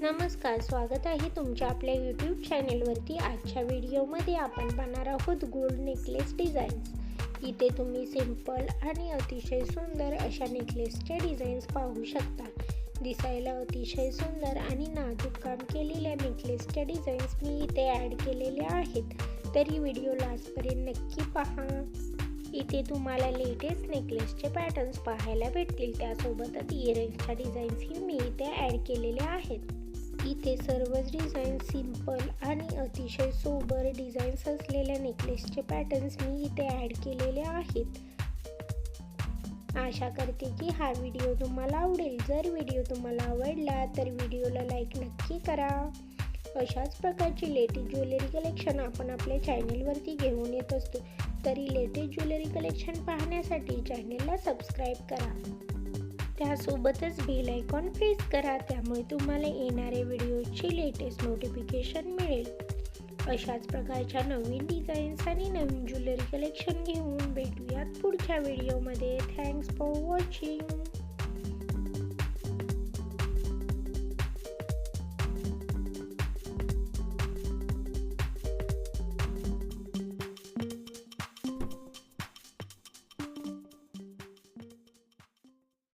नमस्कार, स्वागत आहे तुमच्या आपल्या यूट्यूब चॅनेलवरती. आजच्या व्हिडिओमध्ये आपण पाहणार आहोत गोल्ड नेकलेस डिझाईन्स. इथे तुम्ही सिंपल आणि अतिशय सुंदर अशा नेकलेसच्या डिझाईन्स पाहू शकता. दिसायला अतिशय सुंदर आणि नाजूक काम केलेल्या नेकलेसच्या डिझाईन्स मी इथे ॲड केलेल्या आहेत, तरी व्हिडिओ लास्टपर्यंत नक्की पहा. इथे तुम्हाला लेटेस्ट नेकलेसचे पॅटर्न्स पाहायला भेटतील. त्यासोबतच इयरिंग्सच्या डिझाईन्सही मी इथे ॲड केलेल्या आहेत. इथे सर्वच डिझाईन्स सिंपल आणि अतिशय सोबर डिझाईन्स असलेल्या नेकलेसचे पॅटर्न्स मी इथे ॲड केलेले आहेत. आशा करते की हा व्हिडिओ तुम्हाला आवडेल. जर व्हिडिओ तुम्हाला आवडला तर व्हिडिओला लाईक नक्की करा. अशाच प्रकारची लेटेस्ट ज्वेलरी कलेक्शन आपण आपल्या चॅनेलवरती घेऊन येत असतो, तरी लेटेस्ट ज्वेलरी कलेक्शन पाहण्यासाठी चॅनेलला सबस्क्राईब करा. त्यासोबतच बेल आयकॉन प्रेस करा, त्यामुळे तुम्हाला येणाऱ्या व्हिडिओची लेटेस्ट नोटिफिकेशन मिळेल. अशाच प्रकारच्या नवीन डिझाईन्स आणि नवीन ज्वेलरी कलेक्शन घेऊन भेटूयात पुढच्या व्हिडिओमध्ये. Thanks for watching.